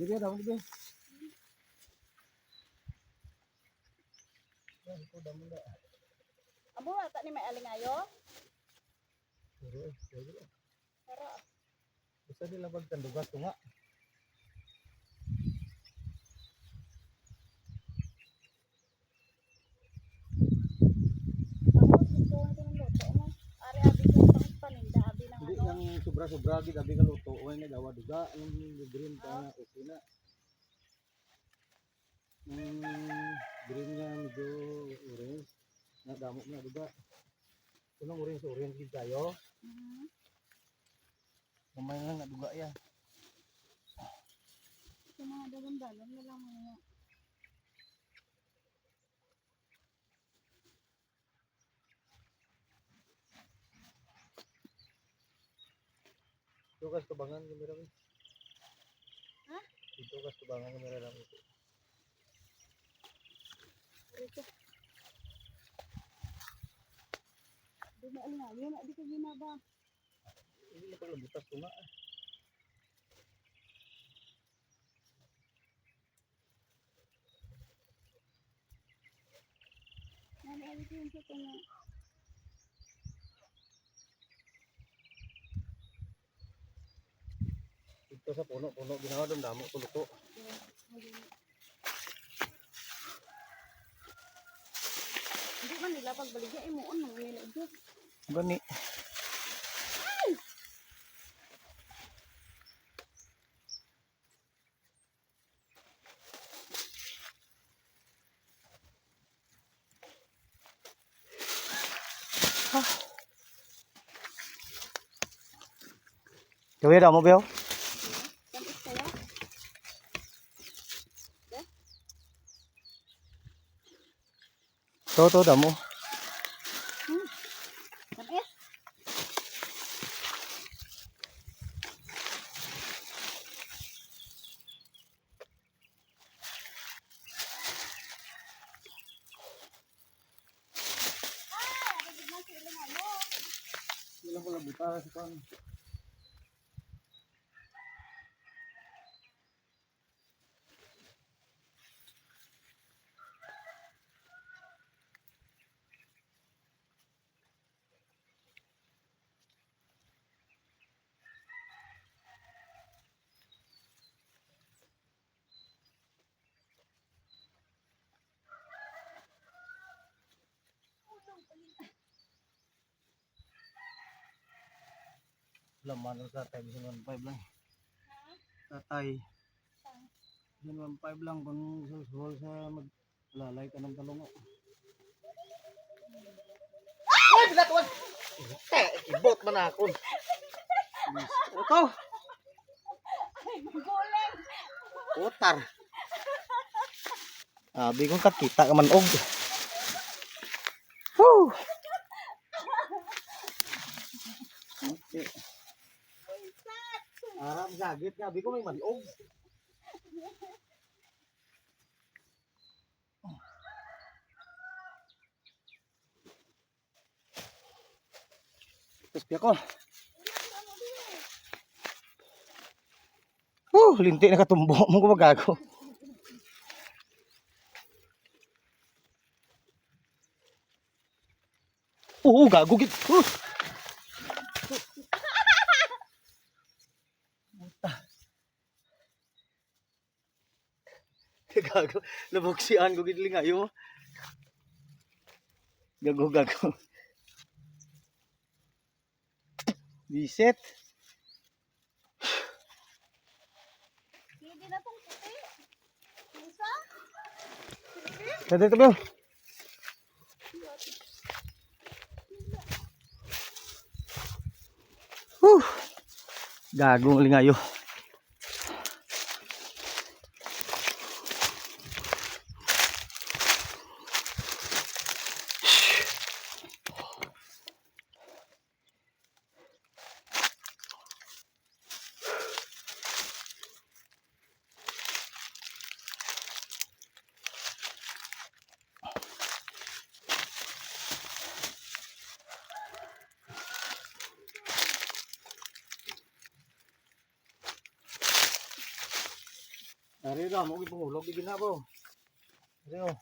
Dili daw dili. Amo ata ni may alingayo. Pero Pero bisa nila pagtandugas ko nga. ako gusto ko ng luto mo. Ari abi ko pang paninda abi ng Hindi ano. yang sobra-sobra gid abi ka luto, way na dawa duga ang green ka na okay na. Green nga medyo orange. Na damo na duga. Kunong orange gid kayo. Kamay nga duga ya. Sa mga dalon-dalon na lang mga. Ito kas tubangan kamera ko. Ha? Ito kas tubangan kamera lang ito. Ito. Di may alingayo na di ka ginaba. Hindi na pala butas ko nga. Nani abi ko yung sa kanya. Ito sa puno-puno ginawa dong damo ko luto. Hindi man nila pagbaligya imuon nang nila ito. Gani. Gawin na mo, Bel? Tamis kaya? To, damo. Tamis? Wala pala butas kan. Laman ng tatay, 1.5 lang. Tatay. 1.5 lang kung susul sa maglalay ka ng talong. Ay, binatuan! Ibot man ako. Ito! Ay, magulang! Utar! Abi kong kakita ka man og. Woo! Okay. Aram gagit nga, abi ko may manog. Tapos piya ko. Linti na katumbo mo ko magago. Gago git. Gago, nabuksian ko gid lingayo. Gago. Biset. Hindi na tong puti. Isa? Dito to, Bel. Gago lingayo. Dari ra mo gipangulog di ginabo. Dari oh.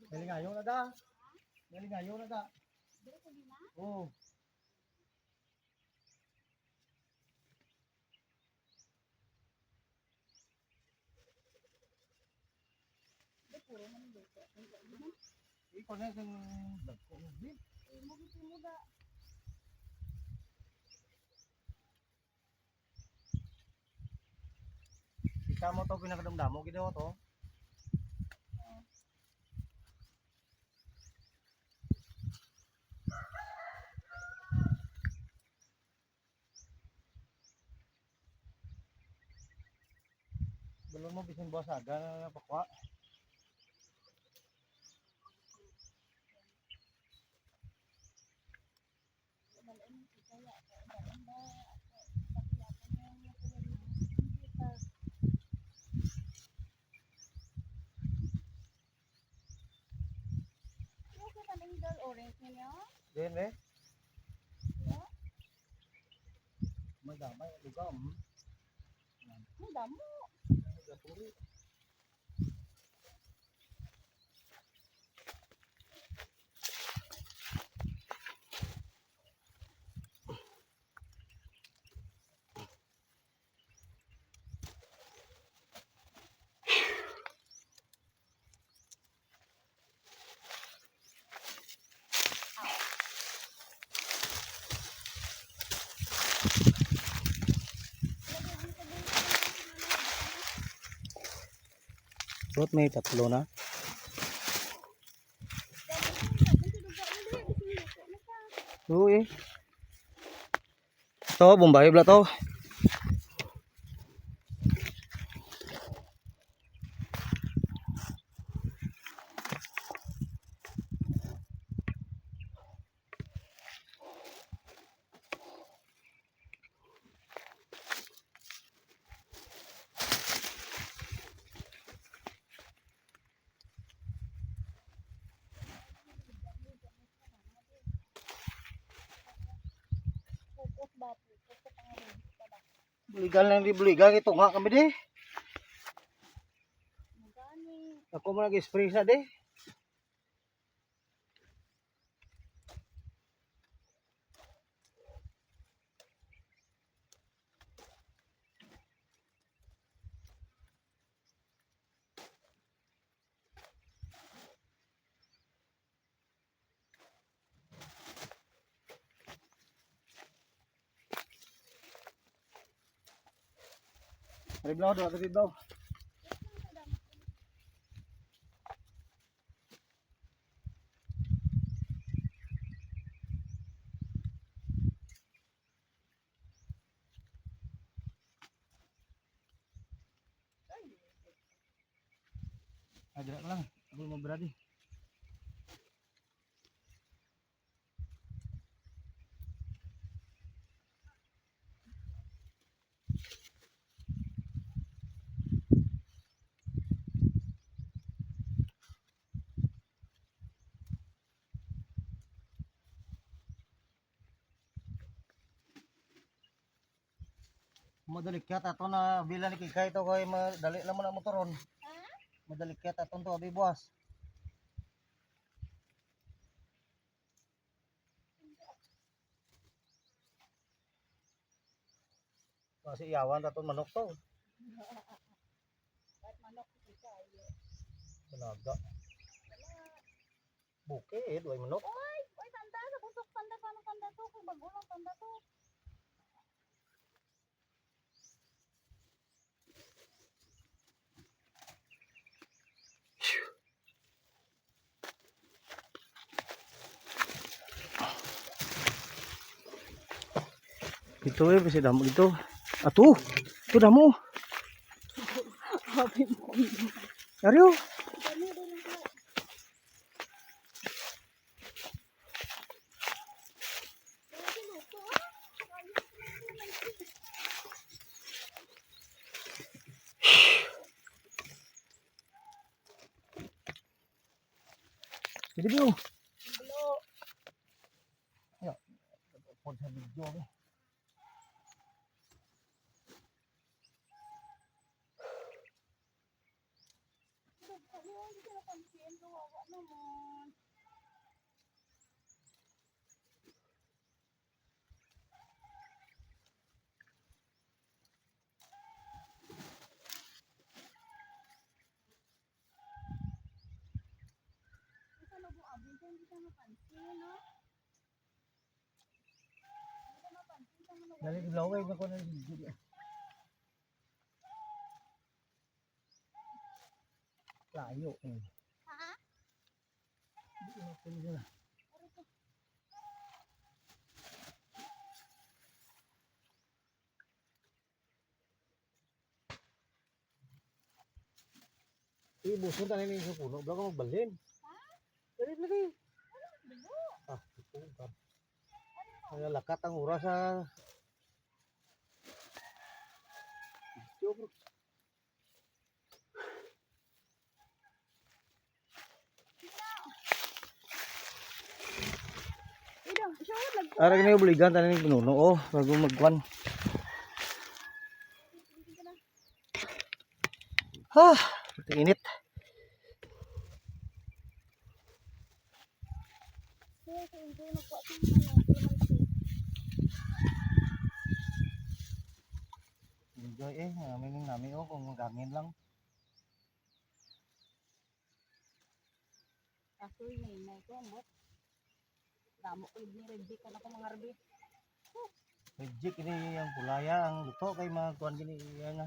Galingayo na da. Galingayo na da. Oh. Ikaw na kung dagko mo di. Kita mo to pinakadamdamo gid to. Belum mo bisin buwas aga na pakwa. Orange niyo? Din eh. Madamay lugaw. Ang damo. Gapuri. Rot may tatlo na. Uy. To Bombay bla to. Pupos ba? Pupos sa pangalan. Buligan lang di buligan ito nga kami di. Magani. Ako mo nag-spray sa di. Riblaw do, riblaw. Ada lang, aku mau berani. Madalikyat ato na bila ni Kikay to kay madali lang mo na motoron. Madalikyat aton to abi buwas. Kasi iyawan aton manok to. Kahit manok kita. Tenaga. Bukid, way manok. Oy, tanda sa busok tanda paano tanda to? Kung bagulang tanda to. Ito eh, kasi damo ito. Ato, ito damo. Happy mo. Ariyo. Dami din ang pala. Lagi luto ah. Jadi bro. Bulo. Ya. Pon sa video ni. Kami ang hindi na pansin. Kawawa naman. Isa na po abin ka, hindi ka mapansin, no? Hindi ka mapansin sa mga Dali laway na ko na video. Layo eh. Ha? Hindi na pwede na. Ibuson tayo ni sa puno, baka magbalin. Dali lagi. Bulo. Ah, ito ka. Ay lakat ang oras sa video bro. Ida, siya wala nagpo. Ara kini obligan tayo ni pinuno oh, bago magkuan. Ha, init. Kaya sa hindi nagpo sa kalamansi. Enjoy eh, namin oh kung gamin lang. Kasoy na ito, mo. Damo ko ni Reggie ka na ko mga arbi. Reject ini yang pulaya ang luto kay mga kuan gini yan na.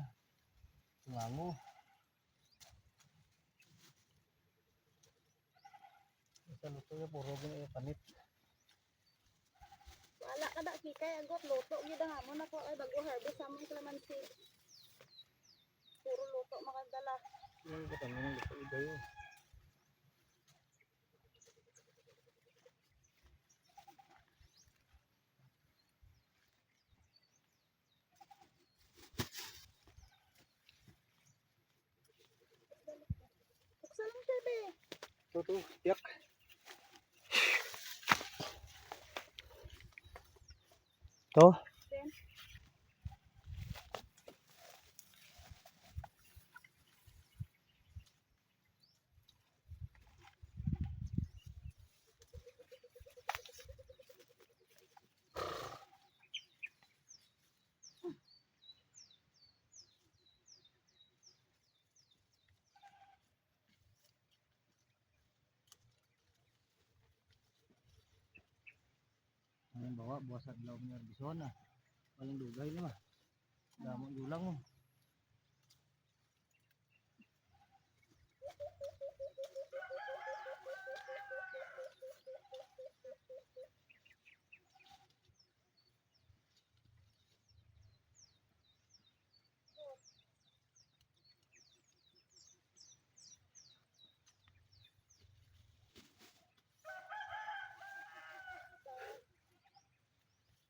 Tungango. Sa luto ya puro gini panit. Wala ka da kikay agot luto gyud ang amo na ko ay bago harvest sa among kalamansi. Puro luto makadala. Yung katamin ng luto idayo. Buksan mo siya be. Tutu, tiyak. To. Then, Ang bawa buwas at law niya bison na. Walang dugay ni mah. Damo dulang mo.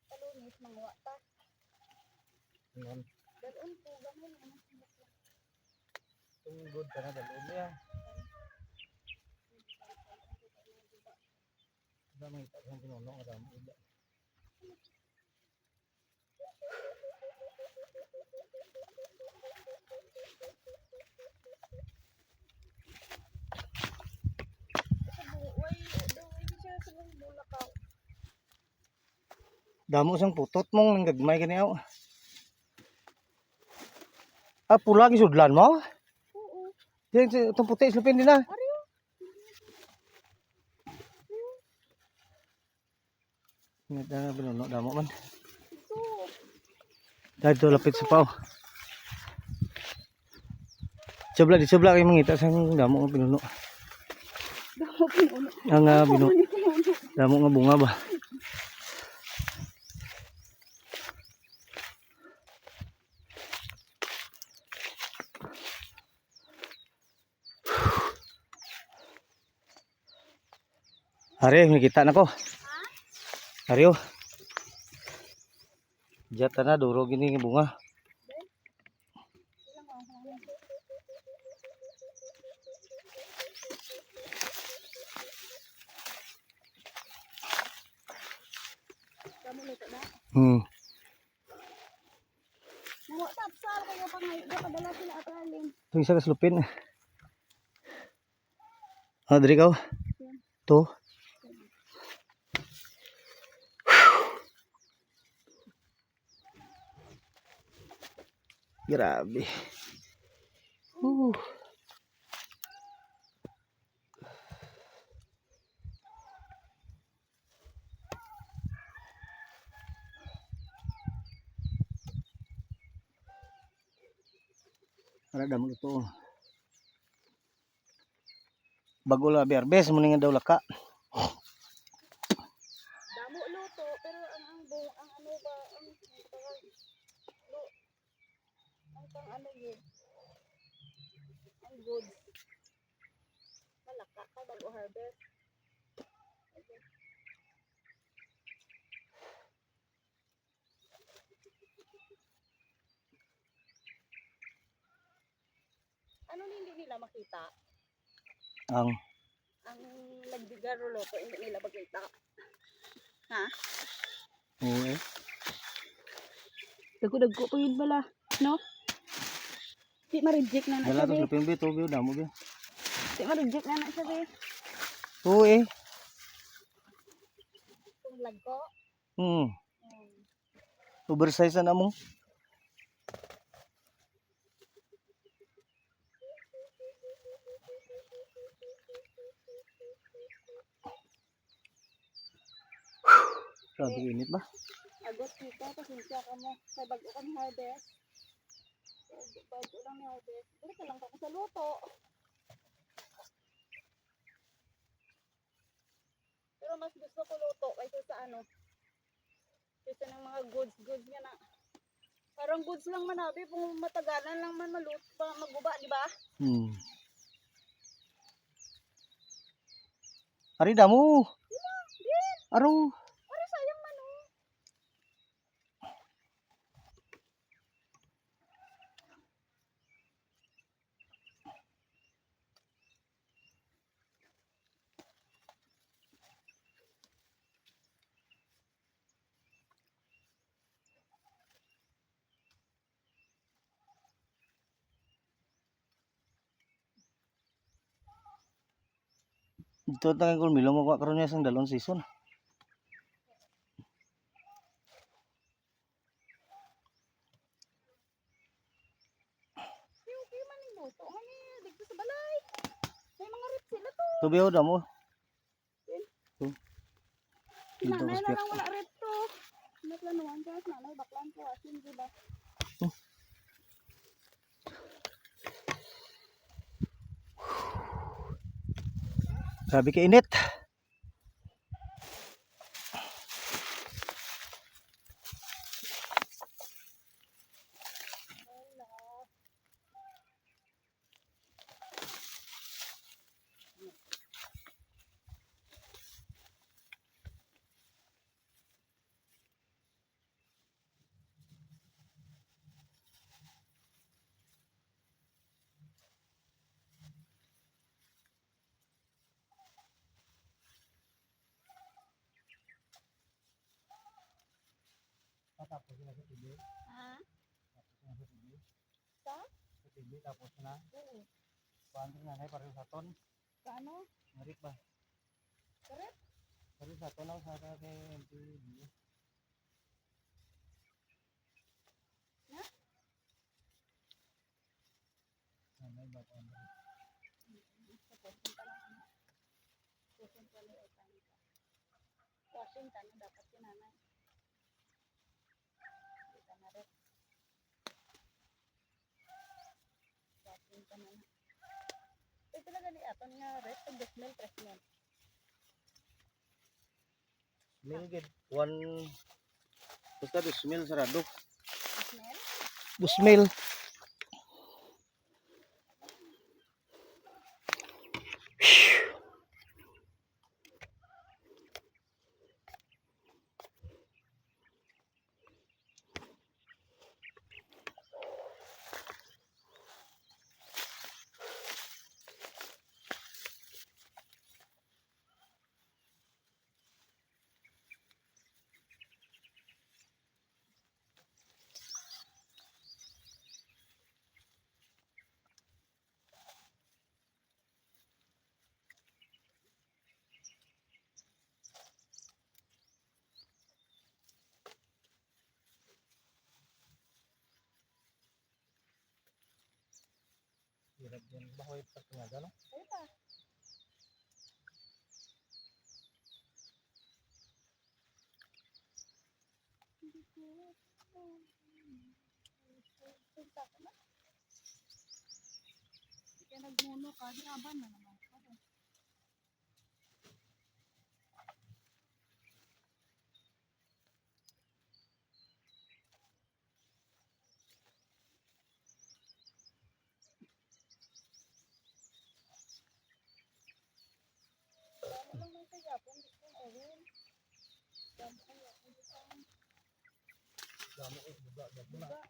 palunis mangwa ta. Ngayon, Dalon po gamay ano. tungod ka na dalon niya. Damo ita sa pinuno nga damo ida. Sa buway, daway siya sa bulakaw. Damo sang putot mong nang gagmay kani aw. Ah, pula gi sudlan mo? Oo. Diyan sa itong puti islupin din na. Ariyo. Ingat na pinuno damo man. Ito. Dito lapit sa pao. Sebla di sebelah kay mangita sang damo nga pinuno. Damo pinuno. Ang binu Ano pinuno? damo nga bunga ba. Hari, may kita na ko. Hari, oh. Diyan na, durog ini nga bunga. Kamu luto na. Nawa tapsal kayo pa ngayon. Padala sila at alin. Ito isa kaslupin. Diri ka. To. Grabe. Para damo ito. Bago la berbes mo nga daw laka. Damo luto pero ang ano ba ang pang ano yun. Ang good. Malaka ka bago harvest. Ano hindi nila makita? Ang Nagbigaro luto hindi nila makita. Ha? oo. Dagko po yun pala, no? Di ma-reject na Dala to sabi. slupin bi to bi damo bi. Di ma-reject na sabi. Oo eh. Kung lagko. Oversize na mo. Grabe init ba? Agos kita, pasensya ka mo. May bago kang harvest. Bago lang ni harvest. Dili ka lang ako sa luto. Pero mas gusto ko luto kaysa sa ano. Kaysa ng mga goods nga na. Parang goods lang manabi. Kung matagalan lang man maluto pa, maguba, di ba? Ari damo. Araw. Para sayang man oh. Ito tangan ko milo mo karon niya sang dalon season. Okay man yung luto. Ngani, dito sa balay. May mga rip sila to. Tubiyo damo. To. Dito ko Nanay na spek. lang wala rip to. Baklan naman siya. Nanay, baklan ko. Asin, di ba? Grabe ka init. Tapos na sa tibi. Ha? Tapos na sa tibi. Sa? Sa tibi tapos na. Oo. Paano na nay pareho sa ton? Paano? Ngarit ba? Correct? Pareho sa ton ako sa kay MTB. Na? Nanay ba pa ano? Washington na dapat yun nanay. Kita na rin. Washington na na. Ito talaga ni aton nga rin. Pag-smell, smell. Smell good. One. Basta do smell sarado. Smell? Do smell. Hirap yan. Bahoy pa nga gano'n. Ayun pa. Kaya nagmuno ka, di aban na naman. Dami lang may kayapon, di ko gawin. Dami kayapon, di ko Damo ko. Buga. diba?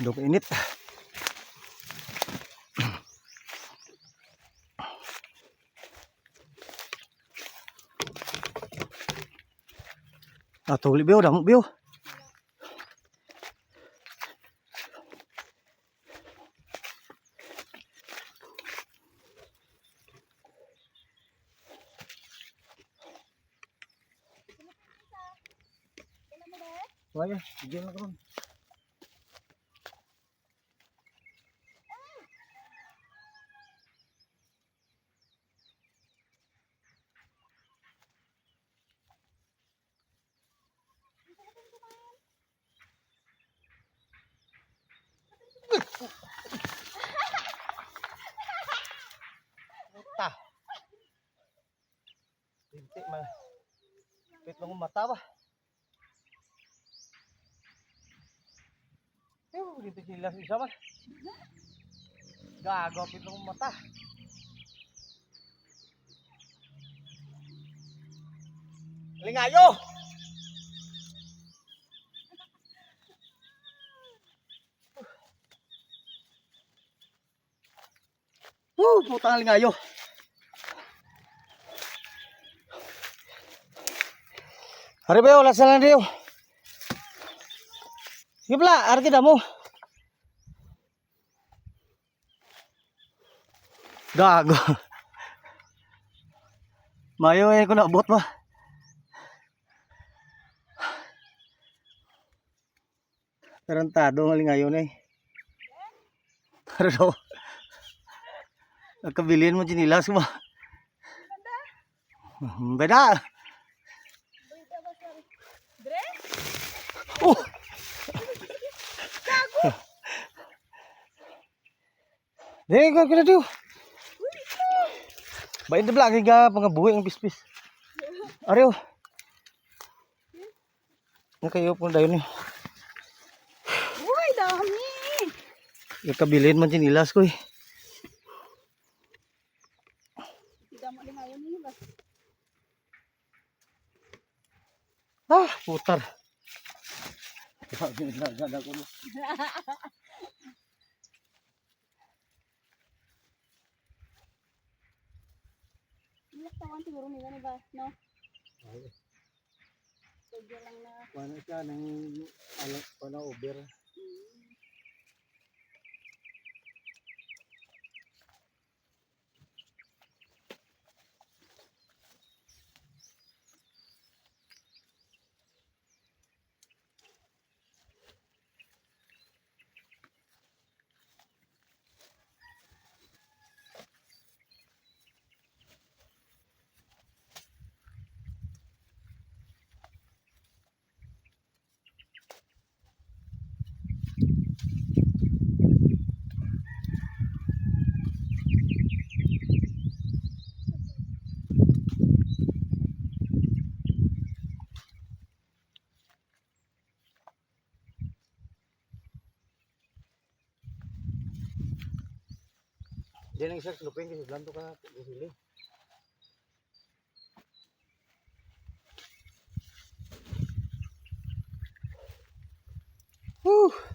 Aduh, init. Ah, tuli biyo, damo biyo. Wah, sige lang karon. Puta. Pinti man. Pit mo mata ba? Dito sila isa man. Gago, pit mo mata. Lingayo! Putang lingayo. Hari bayo, lasa lang rin. Sige pala, hari kita mo. Gago. Mayo ko na abot pa. Tarantado ang lingayo na eh. Pero daw. Nagkabilin mo chinilas mo. Beda. Dre? Oh. Dre, ko kena tu. Baik de belakang ga pangabuhi ang pispis. Areo. Nakayo pun dayon ni. Uy, dami! Nagkabilin man chinilas ko eh. Damo din ngayon niyo ba? Ah, putar. Gada ko. Ini tawan siguro nila ni ba, no? Sige lang na. Paano siya nang alam pa na over. Diyan ang search lupin kasi blanto ka sili. Whew.